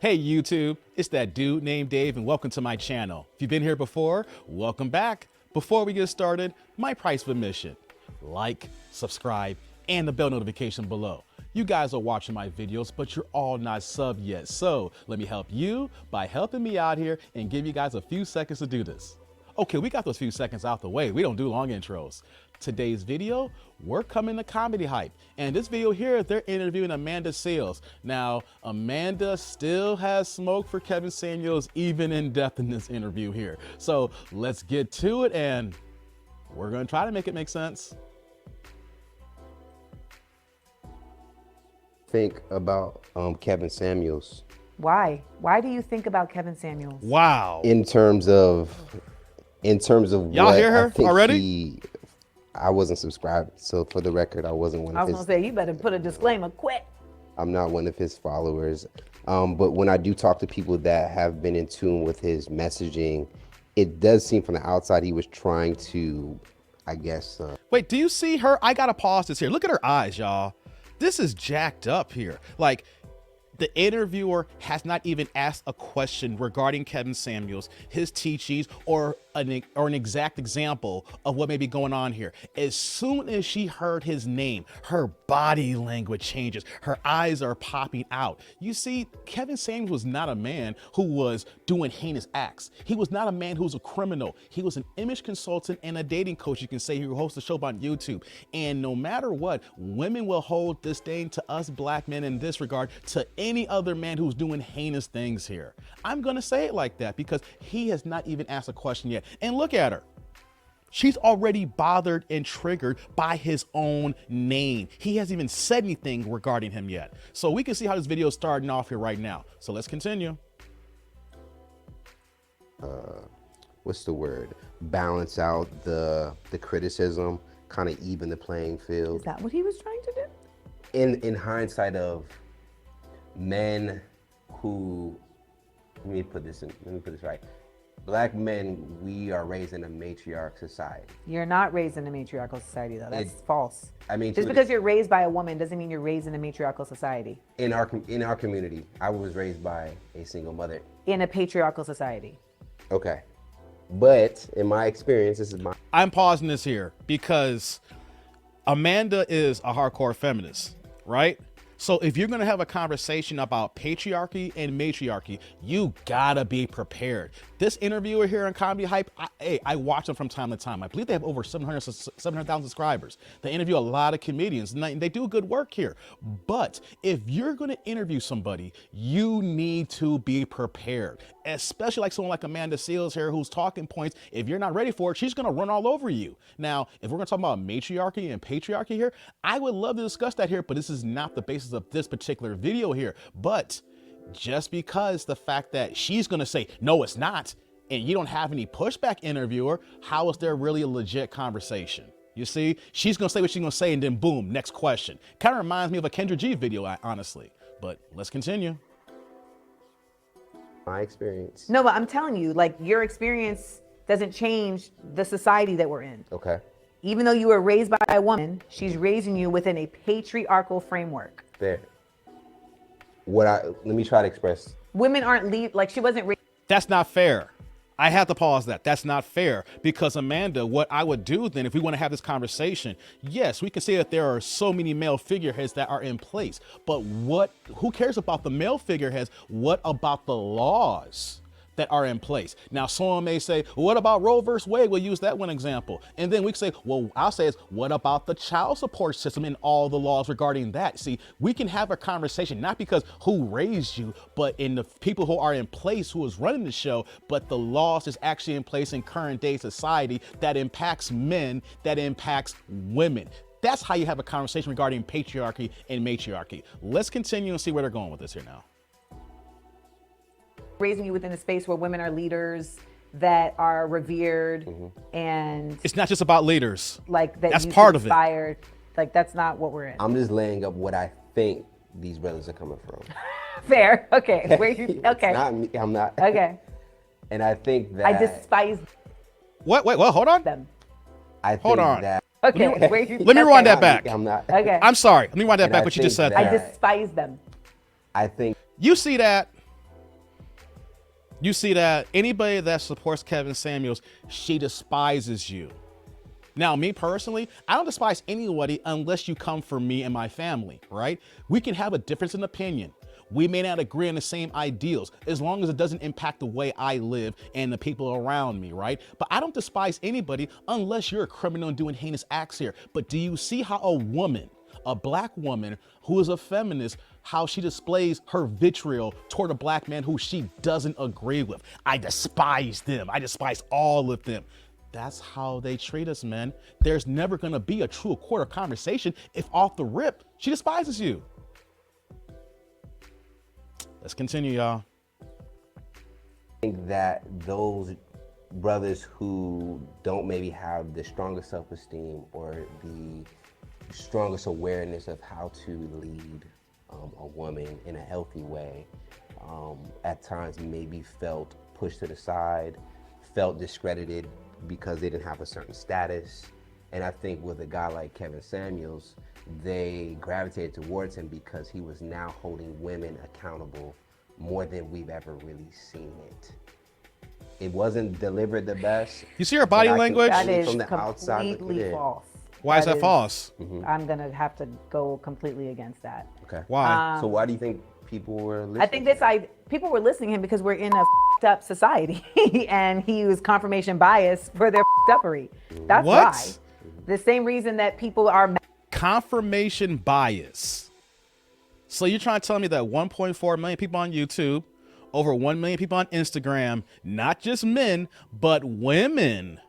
Hey YouTube, it's that dude named Dave and welcome to my channel. If you've been here before, welcome back. Before we get started, my price of admission: like, subscribe, and the bell notification below. You guys are watching my videos, but you're all not subbed yet. So let me help you by helping me out here and give you guys a few seconds to do this. Okay, we got those few seconds out the way. We don't do long intros. Today's video, we're coming to Comedy Hype. And this video here, they're interviewing Amanda Seales. Now, Amanda still has smoke for Kevin Samuels, even in depth in this interview here. So let's get to it, and we're gonna try to make it make sense. Think about Kevin Samuels. Why? Why do you think about Kevin Samuels? Wow. In terms of Y'all hear her already? I wasn't subscribed, so for the record, I wasn't one of his. I was gonna say, you better put a disclaimer quick. I'm not one of his followers, but when I do talk to people that have been in tune with his messaging, it does seem from the outside he was trying to, I guess. Wait, do you see her? I gotta pause this here. Look at her eyes, y'all. This is jacked up here. Like, the interviewer has not even asked a question regarding Kevin Samuels, his teachings, or an exact example of what may be going on here. As soon as she heard his name, her body language changes. Her eyes are popping out. You see, Kevin Samuels was not a man who was doing heinous acts. He was not a man who was a criminal. He was an image consultant and a dating coach, you can say, who hosts a show on YouTube. And no matter what, women will hold disdain to us black men in this regard to any other man who's doing heinous things here. I'm gonna say it like that because he has not even asked a question yet. And look at her. She's already bothered and triggered by his own name. He hasn't even said anything regarding him yet. So we can see how this video is starting off here right now. So let's continue. What's the word? Balance out the criticism, kind of even the playing field. Is that what he was trying to do? In hindsight of men who, let me put this right. Black men, we are raised in a matriarch society. You're not raised in a matriarchal society, though. That's false. I mean, just because you're raised by a woman doesn't mean you're raised in a matriarchal society. In our community, I was raised by a single mother. In a patriarchal society. Okay. But in my experience, this is my... I'm pausing this here because Amanda is a hardcore feminist, right? So if you're gonna have a conversation about patriarchy and matriarchy, you gotta be prepared. This interviewer here on Comedy Hype, I watch them from time to time. I believe they have over 700,000 subscribers. They interview a lot of comedians and they do good work here. But if you're gonna interview somebody, you need to be prepared, especially like someone like Amanda Seales here who's talking points. If you're not ready for it, she's gonna run all over you. Now, if we're gonna talk about matriarchy and patriarchy here, I would love to discuss that here, but this is not the basis of this particular video here. But just because the fact that she's gonna say, no, it's not, and you don't have any pushback, interviewer, how is there really a legit conversation? You see, she's gonna say what she's gonna say and then boom, next question. Kind of reminds me of a Kendra G video, honestly, but let's continue. My experience. No, but I'm telling you, like, your experience doesn't change the society that we're in. Okay. Even though you were raised by a woman, she's raising you within a patriarchal framework. There. Let me try to express. Women aren't like she wasn't raised. That's not fair. I have to pause that. That's not fair because Amanda, what I would do then if we want to have this conversation, yes, we can say that there are so many male figureheads that are in place, but who cares about the male figureheads? What about the laws that are in place? Now, someone may say, well, what about Roe versus Wade? We'll use that one example. And then we can say, well, I'll say is, what about the child support system and all the laws regarding that? See, we can have a conversation, not because who raised you, but in the people who are in place, who is running the show, but the laws is actually in place in current day society that impacts men, that impacts women. That's how you have a conversation regarding patriarchy and matriarchy. Let's continue and see where they're going with this here now. Raising you within a space where women are leaders that are revered, and it's not just about leaders. Like that, that's part of it. Like that's not what we're in. I'm just laying up what I think these brothers are coming from. Fair. Okay. Where you? Okay. Not me. I'm not. Okay. And I think that I despise. What? Wait. Well, hold on. Them. I think hold on. that. Okay. Where you? Let me rewind that back. I'm not. Okay. I'm sorry. Let me rewind that back. What you just said. I despise them. I think you see that. You see that anybody that supports Kevin Samuels, she despises you. Now, me personally, I don't despise anybody unless you come for me and my family, right? We can have a difference in opinion. We may not agree on the same ideals as long as it doesn't impact the way I live and the people around me, right? But I don't despise anybody unless you're a criminal and doing heinous acts here. But do you see how a woman, a black woman who is a feminist, how she displays her vitriol toward a black man who she doesn't agree with? I despise them. I despise all of them. That's how they treat us, men. There's never gonna be a true quarter conversation if off the rip, she despises you. Let's continue, y'all. I think that those brothers who don't maybe have the strongest self-esteem or the strongest awareness of how to lead a woman in a healthy way, at times maybe felt pushed to the side, felt discredited because they didn't have a certain status. And I think with a guy like Kevin Samuels, they gravitated towards him because he was now holding women accountable more than we've ever really seen it. It wasn't delivered the best. You see her body language? That is from the outside looking completely in. false. Why is that false? I'm gonna have to go completely against that. Okay. Why? So why do you think people were listening? I think people were listening to him because we're in a up society, and he was confirmation bias for their uppery. That's What? why. The same reason that people are Confirmation bias. So you're trying to tell me that 1.4 million people on YouTube, over 1 million people on Instagram, not just men, but women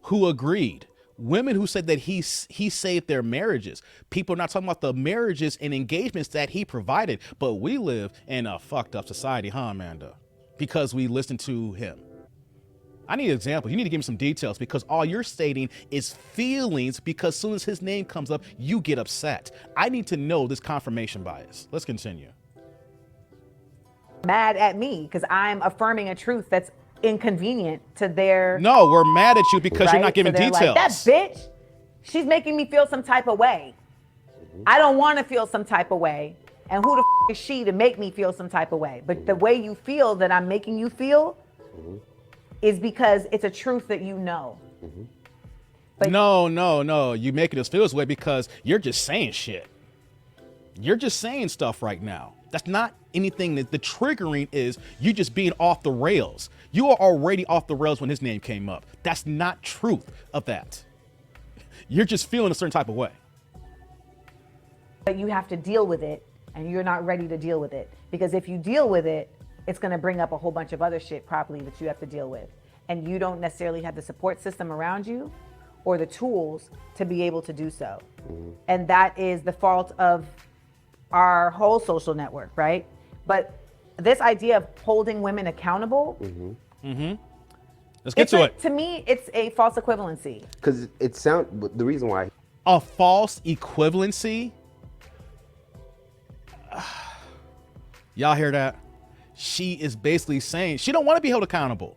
who agreed. Women who said that he saved their marriages. People are not talking about the marriages and engagements that he provided, but we live in a fucked up society, huh, Amanda? Because we listen to him. I need examples. You need to give me some details because all you're stating is feelings because as soon as his name comes up, you get upset. I need to know this confirmation bias. Let's continue. mad at me because I'm affirming a truth that's inconvenient to their. No, we're mad at you because you're right? not giving So they're details. Like, that bitch, she's making me feel some type of way. I don't want to feel some type of way. And who the is she to make me feel some type of way? But the way you feel that I'm making you feel is because it's a truth that you know. But No. You making us feel this way because you're just saying shit. You're just saying stuff right now. That's not anything that the triggering is you just being off the rails. You are already off the rails when his name came up. That's not truth of that. You're just feeling a certain type of way. But you have to deal with it, and you're not ready to deal with it. Because if you deal with it, it's going to bring up a whole bunch of other shit probably that you have to deal with. And you don't necessarily have the support system around you or the tools to be able to do so. And that is the fault of our whole social network, right? But this idea of holding women accountable, Let's get to it. To me, it's a false equivalency. Because it sound the reason why A false equivalency. Y'all hear that? She is basically saying she don't want to be held accountable.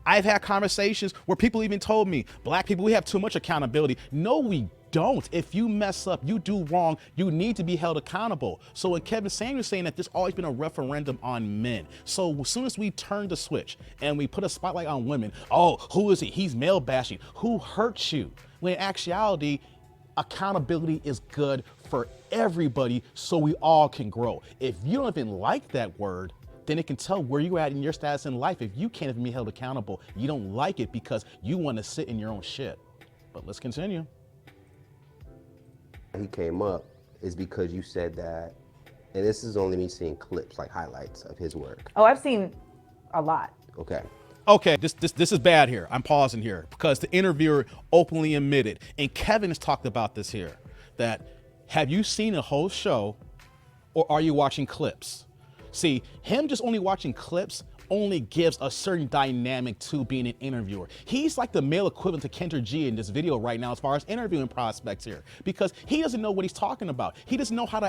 I've had conversations where people even told me, black people, we have too much accountability. No, we don't. If you mess up, you do wrong, you need to be held accountable. So when Kevin Samuels saying that there's always been a referendum on men. So as soon as we turn the switch and we put a spotlight on women, oh, who is he? He's male bashing. Who hurts you? When in actuality, accountability is good for everybody so we all can grow. If you don't even like that word, then it can tell where you're at in your status in life. If you can't even be held accountable, you don't like it because you want to sit in your own shit. But let's continue. he came up is because you said that, and this is only me seeing clips, like highlights of his work. Oh, I've seen a lot. Okay. This is bad here. I'm pausing here because the interviewer openly admitted, and Kevin has talked about this here, that have you seen a whole show or are you watching clips? See, him just only watching clips only gives a certain dynamic to being an interviewer. He's like the male equivalent to Kendra G in this video right now as far as interviewing prospects here, because he doesn't know what he's talking about. He doesn't know how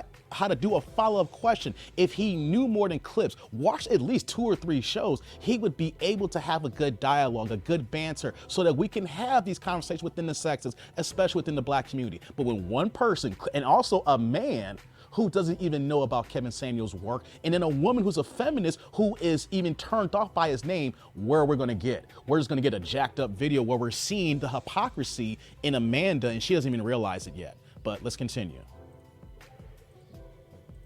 to do a follow-up question. If he knew more than clips, watch at least 2 or 3 shows, he would be able to have a good dialogue, a good banter, so that we can have these conversations within the sexes, especially within the black community. But when one person, and also a man, who doesn't even know about Kevin Samuels' work, and then a woman who's a feminist who is even turning turned off by his name, where we're gonna get. We're just gonna get a jacked up video where we're seeing the hypocrisy in Amanda, and she doesn't even realize it yet. But let's continue.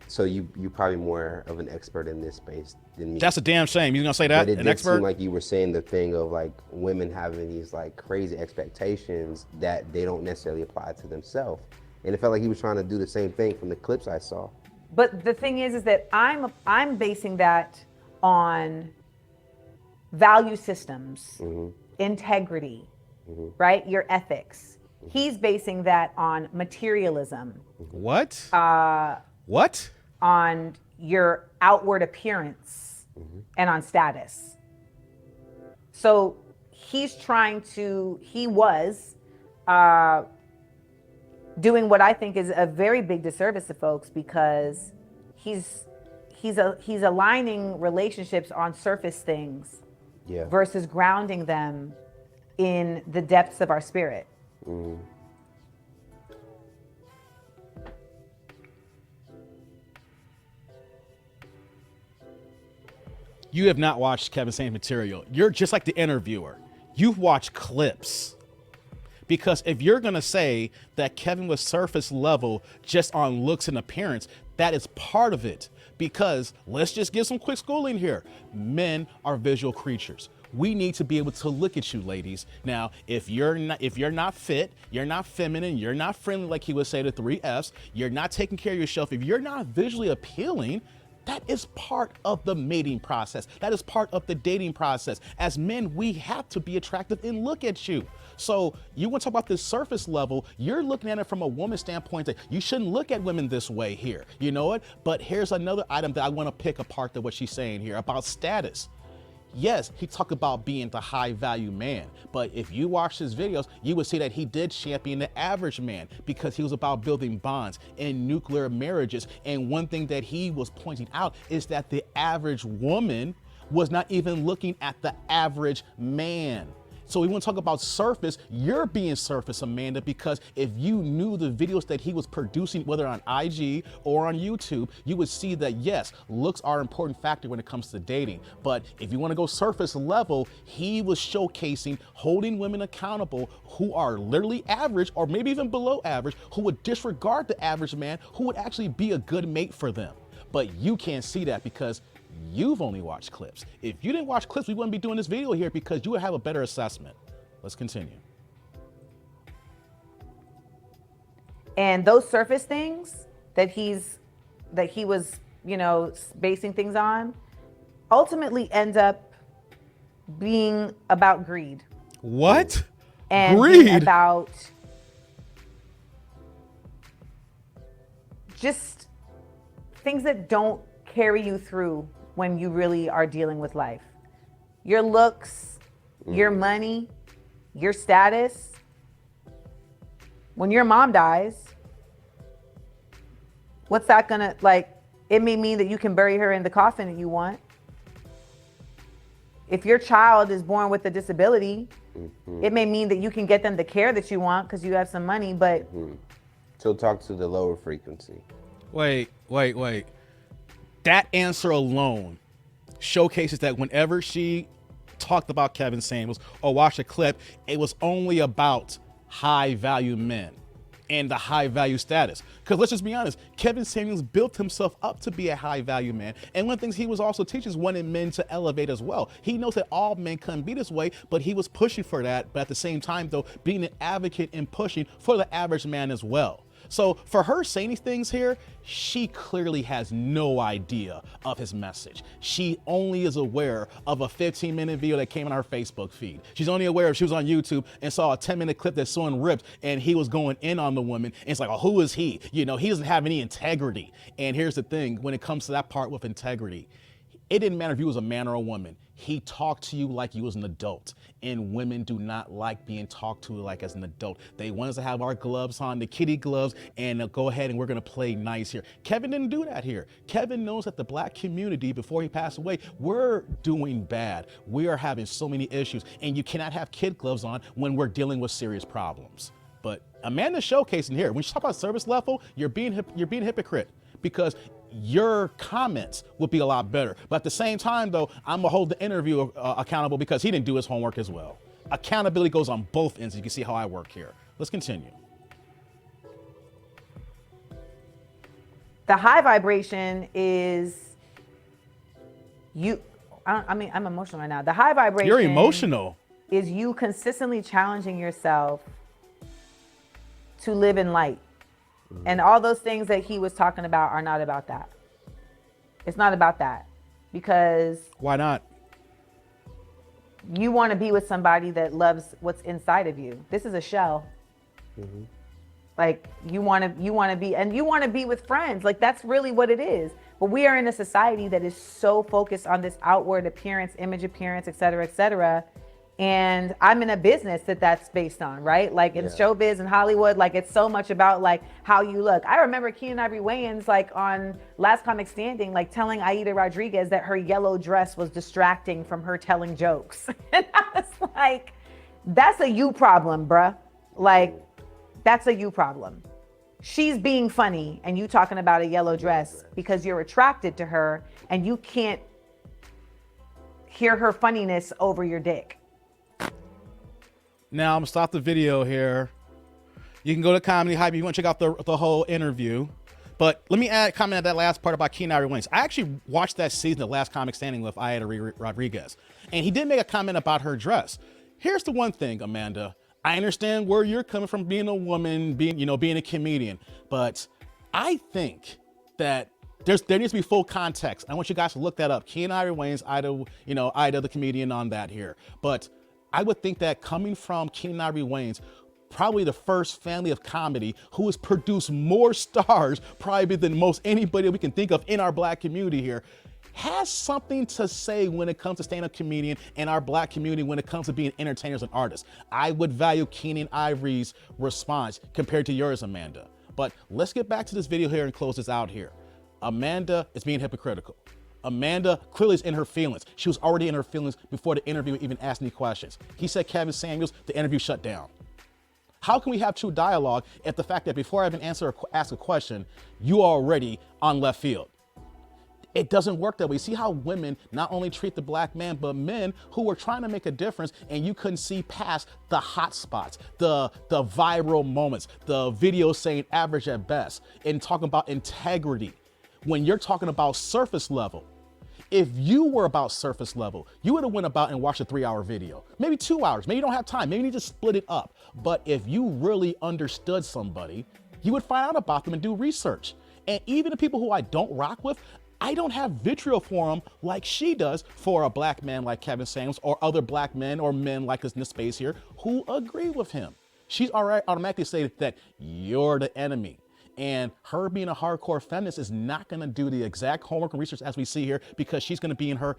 So you probably more of an expert in this space than me. That's a damn shame. You gonna say that? But it An did expert? seem like you were saying the thing of like women having these like crazy expectations that they don't necessarily apply to themselves. And it felt like he was trying to do the same thing from the clips I saw. But the thing is that I'm basing that on value systems, integrity, right? Your ethics. He's basing that on materialism. What? What? On your outward appearance and on status. So he was doing what I think is a very big disservice to folks, because he's aligning relationships on surface things versus grounding them in the depths of our spirit. You have not watched Kevin Samuels material. You're just like the interviewer. You've watched clips. Because if you're going to say that Kevin was surface level just on looks and appearance, that is part of it. Because let's just give some quick schooling here. Men are visual creatures. We need to be able to look at you, ladies. Now, if you're not fit, you're not feminine, you're not friendly, like he would say, the 3 Fs, you're not taking care of yourself, if you're not visually appealing, that is part of the mating process. That is part of the dating process. As men, we have to be attractive and look at you. So you want to talk about this surface level, you're looking at it from a woman's standpoint that you shouldn't look at women this way here. You know what? But here's another item that I want to pick apart to what she's saying here about status. Yes, he talked about being the high value man, but if you watch his videos, you would see that he did champion the average man because he was about building bonds and nuclear marriages. And one thing that he was pointing out is that the average woman was not even looking at the average man. So we want to talk about surface. You're being surface, Amanda, because if you knew the videos that he was producing, whether on IG or on YouTube, you would see that yes, looks are an important factor when it comes to dating. But if you want to go surface level, he was showcasing holding women accountable who are literally average or maybe even below average, who would disregard the average man, who would actually be a good mate for them. But you can't see that because you've only watched clips. If you didn't watch clips, we wouldn't be doing this video here because you would have a better assessment. Let's continue. And those surface things that he was, basing things on, ultimately end up being about greed. What? And greed? Being about just things that don't carry you through when you really are dealing with life. Your looks, your money, your status. When your mom dies, what's that gonna, it may mean that you can bury her in the coffin that you want. If your child is born with a disability, it may mean that you can get them the care that you want because you have some money, but... So talk to the lower frequency. Wait. That answer alone showcases that whenever she talked about Kevin Samuels or watched a clip, it was only about high value men and the high value status. Because let's just be honest, Kevin Samuels built himself up to be a high value man. And one of the things he was also teaching is wanting men to elevate as well. He knows that all men couldn't be this way, but he was pushing for that. But at the same time, though, being an advocate and pushing for the average man as well. So for her saying these things here, she clearly has no idea of his message. She only is aware of a 15-minute video that came on her Facebook feed. She's only aware if she was on YouTube and saw a 10-minute clip that's showing ripped and he was going in on the woman. And it's like, oh, who is he? He doesn't have any integrity. And here's the thing, when it comes to that part with integrity, it didn't matter if you was a man or a woman. He talked to you like you was an adult. And women do not like being talked to like as an adult. They want us to have our gloves on, the kitty gloves, and go ahead and we're gonna play nice here. Kevin didn't do that here. Kevin knows that the black community, before he passed away, we're doing bad. We are having so many issues, and you cannot have kid gloves on when we're dealing with serious problems. But Amanda's showcasing here. When you talk about service level, you're being hypocrite. Because your comments would be a lot better. But at the same time, though, I'm gonna hold the interviewer accountable because he didn't do his homework as well. Accountability goes on both ends. You can see how I work here. Let's continue. The high vibration is you. I mean, I'm emotional right now. The high vibration. You're emotional. Is you consistently challenging yourself to live in light. And all those things that he was talking about are not about that. It's not about that. Because why not? You want to be with somebody that loves what's inside of you. This is a shell. Mm-hmm. Like you want to be, and you want to be with friends. Like that's really what it is. But we are in a society that is so focused on this outward appearance, image appearance, et cetera, and I'm in a business that's based on, right? Like in showbiz and Hollywood, like it's so much about like how you look. I remember Keenen Ivory Wayans, like on Last Comic Standing, like telling Aida Rodriguez that her yellow dress was distracting from her telling jokes. And I was like, that's a you problem, bruh. Like, that's a you problem. She's being funny and you talking about a yellow dress because you're attracted to her and you can't hear her funniness over your dick. Now I'm gonna stop the video here. You can go to Comedy Hype if you want to check out the whole interview. But let me comment at that last part about Keenen Ivory Wayans. I actually watched that season of Last Comic Standing with Aida Rodriguez, and he did make a comment about her dress. Here's the one thing, Amanda. I understand where you're coming from, being a woman, being a comedian, but I think that there needs to be full context. I want you guys to look that up. Keenen Ivory Wayans, Aida the comedian on that here. But I would think that coming from Keenen Ivory Wayans, probably the first family of comedy who has produced more stars probably than most anybody we can think of in our black community here, has something to say when it comes to stand-up comedian and our black community when it comes to being entertainers and artists. I would value Keenen Ivory's response compared to yours, Amanda. But let's get back to this video here and close this out here. Amanda is being hypocritical. Amanda clearly is in her feelings. She was already in her feelings before the interviewer even asked any questions. He said Kevin Samuels, the interview shut down. How can we have true dialogue if the fact that before I even ask a question, you are already on left field? It doesn't work that way. See how women not only treat the black man, but men who were trying to make a difference and you couldn't see past the hot spots, the viral moments, the videos saying average at best, and talking about integrity. When you're talking about surface level, if you were about surface level, you would have went about and watched a 3-hour video, maybe 2 hours, maybe you don't have time, maybe you need to split it up. But if you really understood somebody, you would find out about them and do research. And even the people who I don't rock with, I don't have vitriol for them like she does for a black man like Kevin Samuels or other black men or men like us in this space here who agree with him. She's automatically saying that you're the enemy. And her being a hardcore feminist is not going to do the exact homework and research as we see here because she's going to be in her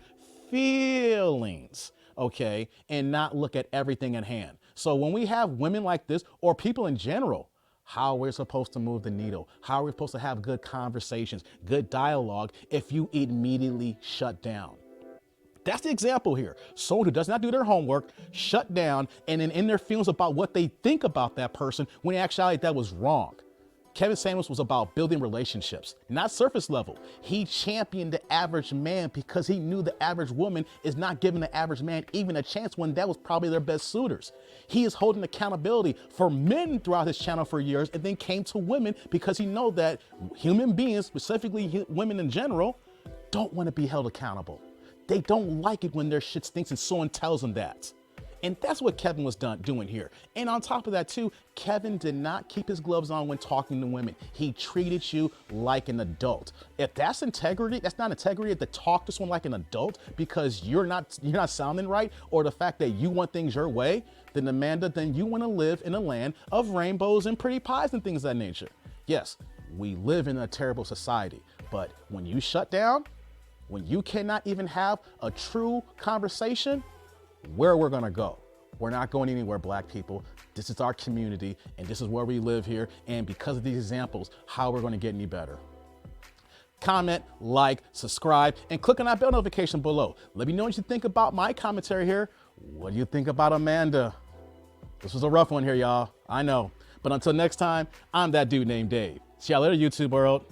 feelings, okay, and not look at everything at hand. So when we have women like this or people in general, how we're supposed to move the needle, how we're supposed to have good conversations, good dialogue if you immediately shut down. That's the example here. Someone who does not do their homework, shut down, and then in their feelings about what they think about that person when in actuality that was wrong. Kevin Samuels was about building relationships, not surface level. He championed the average man because he knew the average woman is not giving the average man even a chance when that was probably their best suitors. He is holding accountability for men throughout his channel for years and then came to women because he knows that human beings, specifically women in general, don't want to be held accountable. They don't like it when their shit stinks and someone tells them that. And that's what Kevin was doing here. And on top of that too, Kevin did not keep his gloves on when talking to women. He treated you like an adult. If that's integrity, that's not integrity to talk to someone like an adult because you're not sounding right, or the fact that you want things your way, then Amanda, then you want to live in a land of rainbows and pretty pies and things of that nature. Yes, we live in a terrible society, but when you shut down, when you cannot even have a true conversation, where we're gonna go. We're not going anywhere, black people. This is our community and this is where we live here. And because of these examples, how we're gonna get any better. Comment, like, subscribe, and click on that bell notification below. Let me know what you think about my commentary here. What do you think about Amanda? This was a rough one here, y'all. I know. But until next time, I'm that dude named Dave. See y'all later, YouTube world.